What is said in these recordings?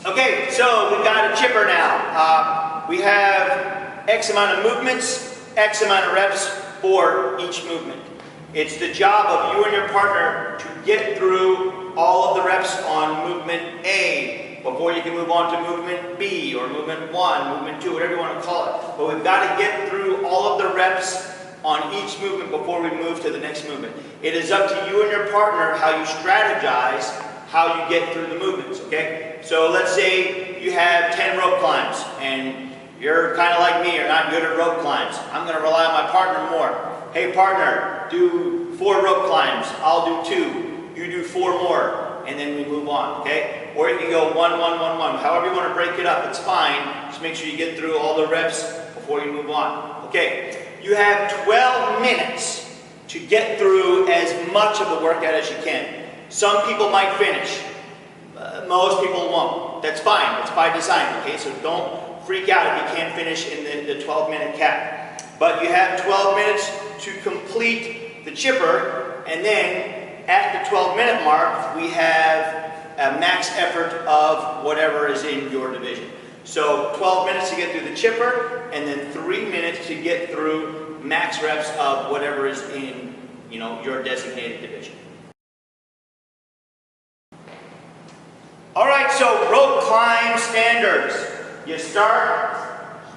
Okay, so we've got a chipper now. We have X amount of movements, X amount of reps for each movement. It's the job of you and your partner to get through all of the reps on movement A before you can move on to movement B or movement 1, movement 2, whatever you want to call it. But we've got to get through all of the reps on each movement before we move to the next movement. It is up to you and your partner how you strategize how you get through the movements, okay? So let's say you have 10 rope climbs and you're kind of like me, you're not good at rope climbs. I'm going to rely on my partner more. Hey partner, do 4 rope climbs. I'll do 2. You do 4 more, and then we move on, okay? Or you can go 1, 1, 1, 1. However you want to break it up, it's fine. Just make sure you get through all the reps before you move on. Okay, you have 12 minutes to get through as much of the workout as you can. Some people might finish. Most people won't. That's fine. It's by design, okay? So don't freak out if you can't finish in the 12-minute cap. But you have 12 minutes to complete the chipper, and then at the 12-minute mark, we have a max effort of whatever is in your division. So 12 minutes to get through the chipper, and then 3 minutes to get through max reps of whatever is in, your designated division. All right, so rope climb standards. You start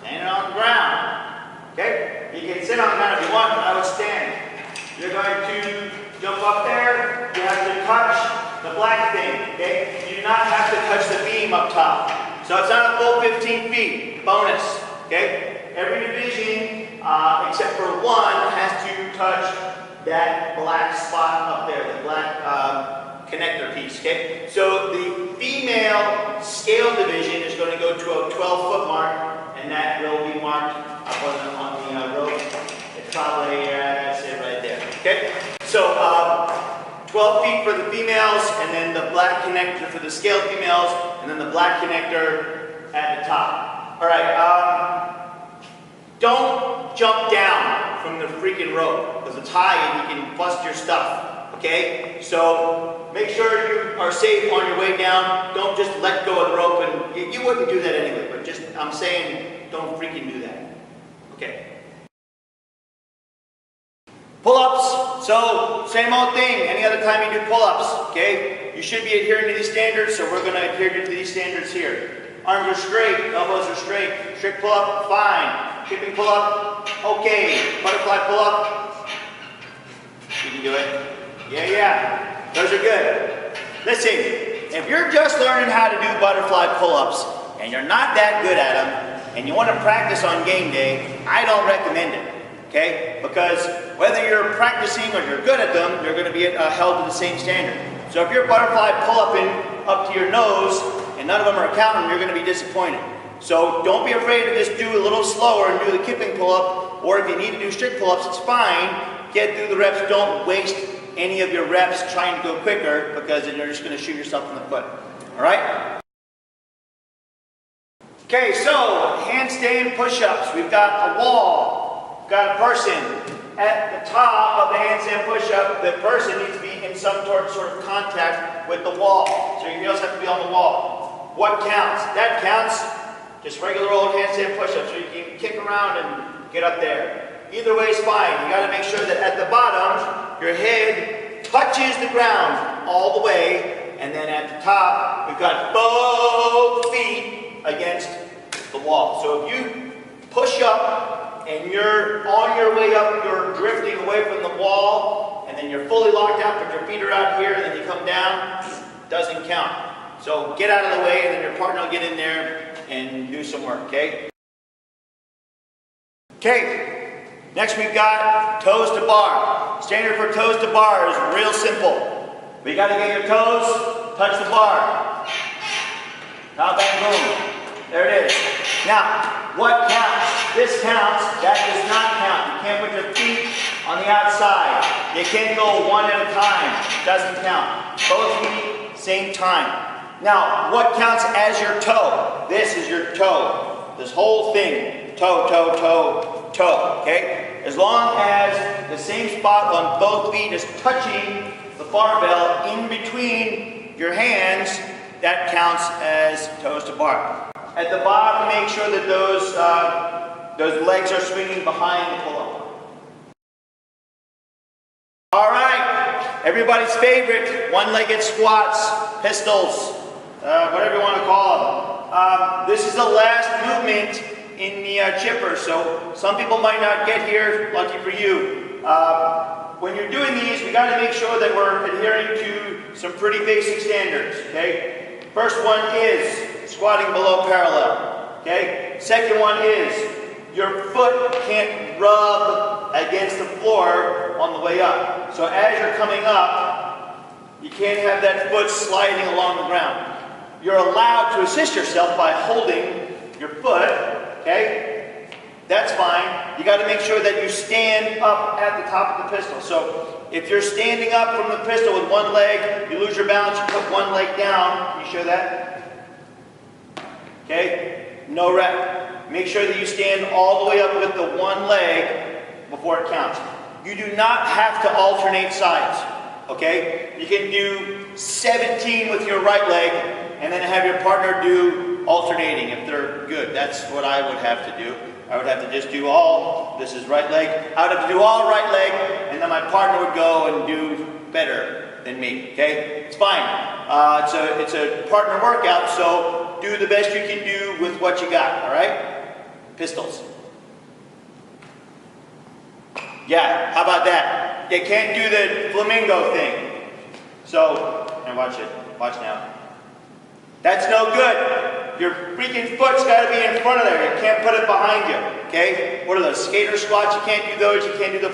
standing on the ground, okay? You can sit on the ground if you want, but I would stand. You're going to jump up there. You have to touch the black thing, okay? You do not have to touch the beam up top. So it's not a full 15 feet, bonus, okay? Every division, except for one, has to touch that black spot up there, the black connector piece, okay? So the female scale division is going to go to a 12-foot mark, and that will be marked up on the rope. It's probably, that's it right there, okay? So 12 feet for the females, and then the black connector for the scale females, and then the black connector at the top. All right, don't jump down from the freaking rope, because it's high and you can bust your stuff. Okay, so make sure you are safe on your way down. Don't just let go of the rope, and you wouldn't do that anyway, but just, I'm saying, don't freaking do that. Okay. Pull-ups, so same old thing. Any other time you do pull-ups, okay? You should be adhering to these standards, so we're going to adhere to these standards here. Arms are straight, elbows are straight. Strict pull-up, fine. Shipping pull-up, okay. Butterfly pull-up, you can do it. Yeah, those are good. Listen, if you're just learning how to do butterfly pull-ups and you're not that good at them and you want to practice on game day, I don't recommend it, okay? Because whether you're practicing or you're good at them, you're going to be held to the same standard. So if you're butterfly pull-upping up to your nose and none of them are counting, you're going to be disappointed. So don't be afraid to just do a little slower and do the kipping pull-up, or if you need to do strict pull-ups, it's fine. Get through the reps, don't waste any of your reps trying to go quicker, because then you're just going to shoot yourself in the foot. All right? Okay, so handstand push-ups. We've got a wall. We've got a person. At the top of the handstand push-up, the person needs to be in some sort of contact with the wall. So your heels have to be on the wall. What counts? That counts. Just regular old handstand push-ups, so you can kick around and get up there. Either way is fine. You got to make sure that at the bottom, your head touches the ground all the way, and then at the top, we've got both feet against the wall. So if you push up and you're on your way up, you're drifting away from the wall, and then you're fully locked out, but your feet are out here, and then you come down, doesn't count. So get out of the way, and then your partner will get in there and do some work, okay? Okay. Next we've got toes to bar. Standard for toes to bar is real simple. But you got to get your toes, touch the bar. Now bang boom. There it is. Now, what counts? This counts, that does not count. You can't put your feet on the outside. You can't go one at a time. Doesn't count. Both feet, same time. Now, what counts as your toe? This is your toe. This whole thing. Toe, toe, toe, toe. Okay? As long as the same spot on both feet is touching the barbell in between your hands, that counts as toes to bar. At the bottom, make sure that those legs are swinging behind the pull-up. All right, everybody's favorite, one-legged squats, pistols, whatever you want to call them. This is the last movement in the chipper, so some people might not get here, lucky for you. When you're doing these, we got to make sure that we're adhering to some pretty basic standards, okay? First one is squatting below parallel, okay? Second one is your foot can't rub against the floor on the way up. So as you're coming up, you can't have that foot sliding along the ground. You're allowed to assist yourself by holding your foot, okay? That's fine. You got to make sure that you stand up at the top of the pistol. So if you're standing up from the pistol with one leg, you lose your balance, you put one leg down. Can you show that? Okay? No rep. Make sure that you stand all the way up with the one leg before it counts. You do not have to alternate sides. Okay? You can do 17 with your right leg and then have your partner do alternating if they're good. That's what I would have to do. I would have to just do all, this is right leg, I would have to do all right leg, and then my partner would go and do better than me, okay? It's fine. It's a partner workout, so do the best you can do with what you got, all right? Pistols. Yeah, how about that? You can't do the flamingo thing. So, and watch it, watch now. That's no good. Your freaking foot's got to be in front of there. You can't put it behind you, okay? What are those, skater squats? You can't do those. You can't do the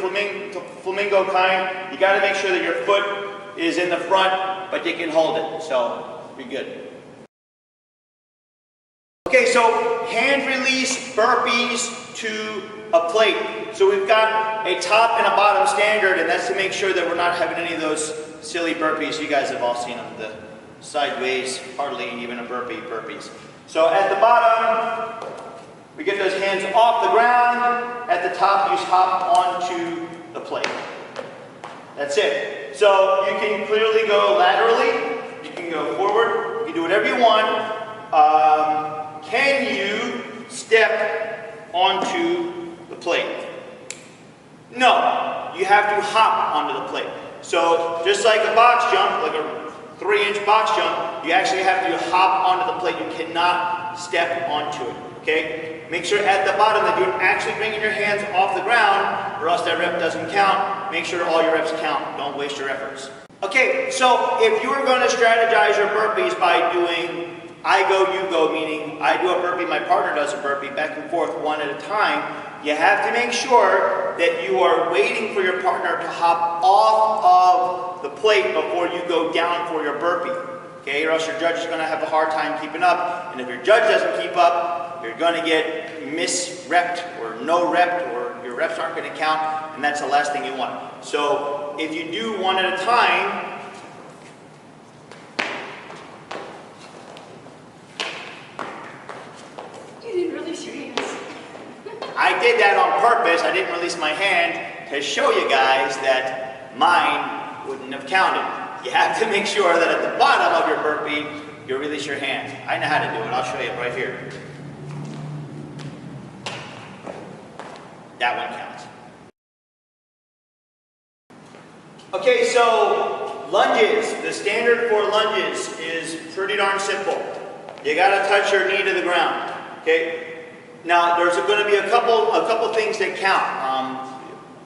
flamingo kind. You got to make sure that your foot is in the front, but you can hold it. So, be good. Okay, so hand release burpees to a plate. So we've got a top and a bottom standard, and that's to make sure that we're not having any of those silly burpees. You guys have all seen them, the sideways, hardly even a burpees. So at the bottom, we get those hands off the ground. At the top, you hop onto the plate. That's it. So you can clearly go laterally. You can go forward. You can do whatever you want. Can you step onto the plate? No. You have to hop onto the plate. So just like a box jump, like a 3-inch box jump, you actually have to hop onto the plate. You cannot step onto it, okay? Make sure at the bottom that you're actually bringing your hands off the ground, or else that rep doesn't count. Make sure all your reps count. Don't waste your efforts. Okay, so if you are going to strategize your burpees by doing I go, you go, meaning I do a burpee, my partner does a burpee, back and forth, one at a time, you have to make sure that you are waiting for your partner to hop off of the plate before you go down for your burpee. Okay, or else your judge is going to have a hard time keeping up. And if your judge doesn't keep up, you're going to get misrepped or no repped, or your reps aren't going to count, and that's the last thing you want. So if you do one at a time, I did that on purpose. I didn't release my hand to show you guys that mine wouldn't have counted. You have to make sure that at the bottom of your burpee, you release your hands. I know how to do it. I'll show you right here. That one counts. Okay, so lunges. The standard for lunges is pretty darn simple. You got to touch your knee to the ground. Okay. Now, there's going to be a couple things that count.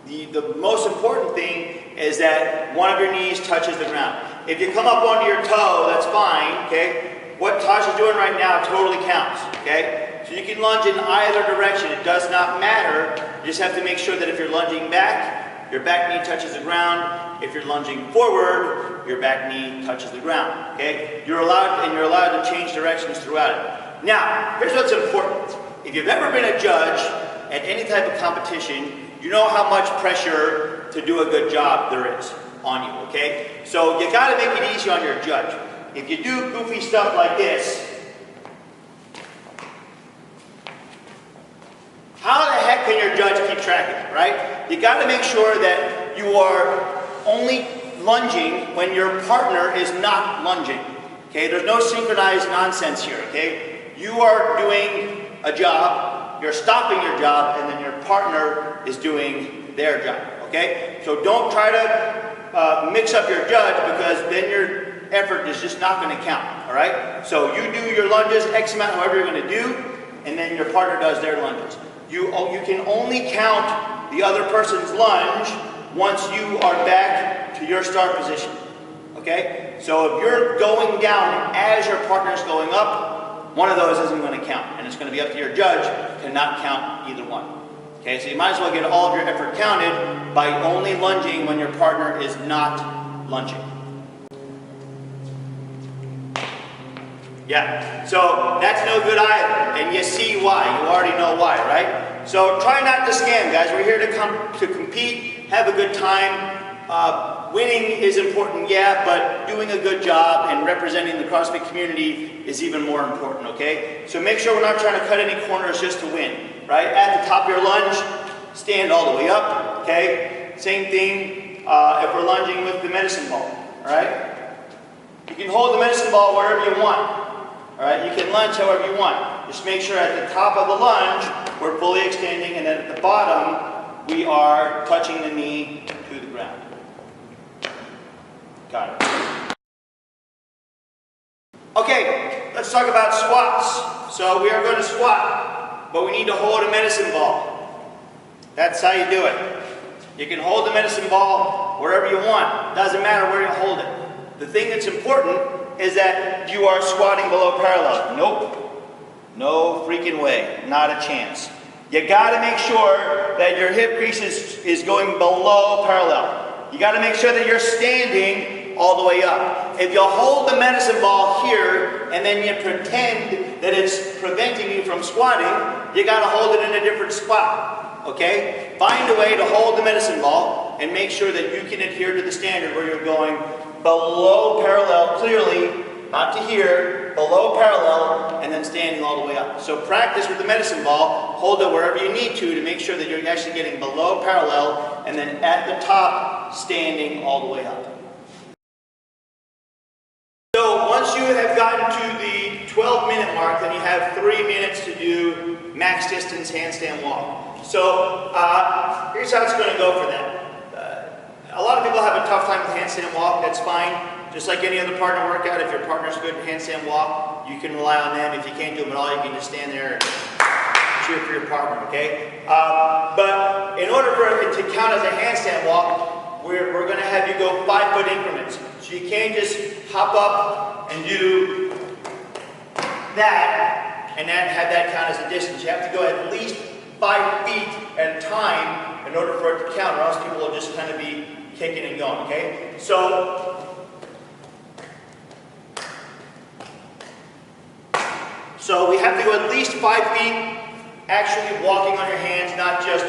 The most important thing is that one of your knees touches the ground. If you come up onto your toe, that's fine, okay? What Tasha's doing right now totally counts, okay? So you can lunge in either direction. It does not matter. You just have to make sure that if you're lunging back, your back knee touches the ground. If you're lunging forward, your back knee touches the ground, okay? You're allowed to change directions throughout it. Now, here's what's important. If you've ever been a judge at any type of competition, you know how much pressure to do a good job there is on you, okay? So you gotta make it easy on your judge. If you do goofy stuff like this, how the heck can your judge keep track of it, right? You gotta make sure that you are only lunging when your partner is not lunging, Okay, there's no synchronized nonsense here, okay? You are doing a job, you're stopping your job, and then your partner is doing their job, okay? So don't try to mix up your judge, because then your effort is just not going to count, all right? So you do your lunges, X amount, however you're going to do, and then your partner does their lunges. You can only count the other person's lunge once you are back to your start position, okay? So if you're going down as your partner's going up, one of those isn't going to count, and it's going to be up to your judge to not count either one. Okay, so you might as well get all of your effort counted by only lunging when your partner is not lunging. Yeah, so that's no good either, and you see why. You already know why, right? So try not to scam, guys. We're here to compete, have a good time. Winning is important, yeah, but doing a good job and representing the CrossFit community is even more important, okay? So make sure we're not trying to cut any corners just to win, right? At the top of your lunge, stand all the way up, okay? Same thing if we're lunging with the medicine ball, all right? You can hold the medicine ball wherever you want, all right? You can lunge however you want. Just make sure at the top of the lunge, we're fully extending, and then at the bottom, we are touching the knee to the ground. Got it. Okay, let's talk about squats. So we are going to squat, but we need to hold a medicine ball. That's how you do it. You can hold the medicine ball wherever you want. Doesn't matter where you hold it. The thing that's important is that you are squatting below parallel. Nope. No freaking way. Not a chance. You got to make sure that your hip crease is going below parallel. You got to make sure that you're standing all the way up. If you hold the medicine ball here and then you pretend that it's preventing you from squatting, you got to hold it in a different spot. Okay? Find a way to hold the medicine ball and make sure that you can adhere to the standard where you're going below parallel, clearly, not to here, below parallel, and then standing all the way up. So practice with the medicine ball, hold it wherever you need to make sure that you're actually getting below parallel, and then at the top, standing all the way up. So once you have gotten to the 12-minute mark, then you have 3 minutes to do max distance handstand walk. So here's how it's going to go for that. A lot of people have a tough time with handstand walk. That's fine. Just like any other partner workout, if your partner's good at handstand walk, you can rely on them. If you can't do them at all, you can just stand there and cheer for your partner, okay? But in order for it to count as a handstand walk, we're going to have you go 5-foot increments. So you can't just hop up and do that and then have that count as a distance. You have to go at least 5 feet at a time in order for it to count, or else people will just kind of be kicking and going, okay? So we have to go at least 5 feet actually walking on your hands, not just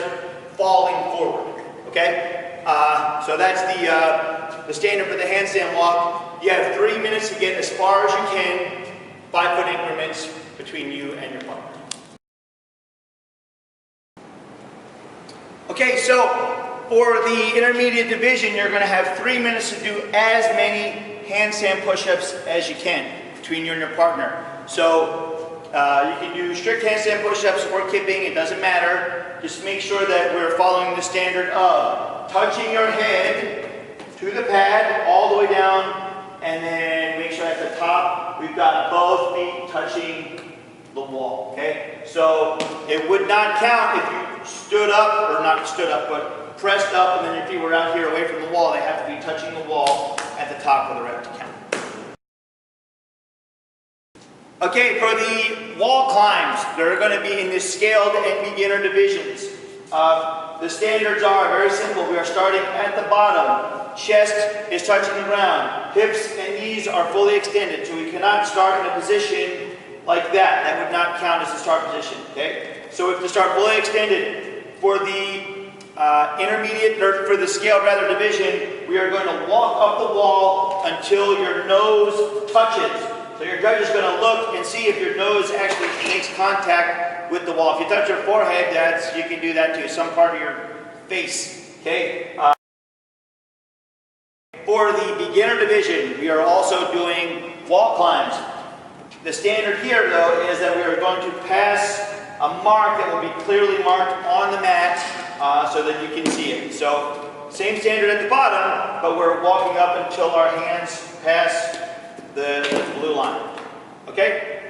falling forward, okay? So that's the standard for the handstand walk. You have 3 minutes to get as far as you can, 5-foot increments between you and your partner. Okay, so for the intermediate division, you're going to have 3 minutes to do as many handstand push-ups as you can between you and your partner. So you can do strict handstand push-ups or kipping, it doesn't matter. Just make sure that we're following the standard of touching your head to the pad all the way down, and then make sure at the top we've got both feet touching the wall, okay? So it would not count if you stood up, or not stood up, but pressed up and then your feet were out here away from the wall. They have to be touching the wall at the top for the rep to count. Okay, for the wall climbs, they're going to be in the scaled and beginner divisions. The standards are very simple. We are starting at the bottom. Chest is touching the ground. Hips and knees are fully extended, so we cannot start in a position like that. That would not count as the start position, okay? So we have to start fully extended. For the intermediate, or for the scaled rather division, we are going to walk up the wall until your nose touches. So your judge is going to look and see if your nose actually makes contact with the wall. If you touch your forehead, you can do that too, some part of your face. Okay. For the beginner division, we are also doing wall climbs. The standard here, though, is that we are going to pass a mark that will be clearly marked on the mat so that you can see it. So, same standard at the bottom, but we're walking up until our hands pass the blue line. Okay?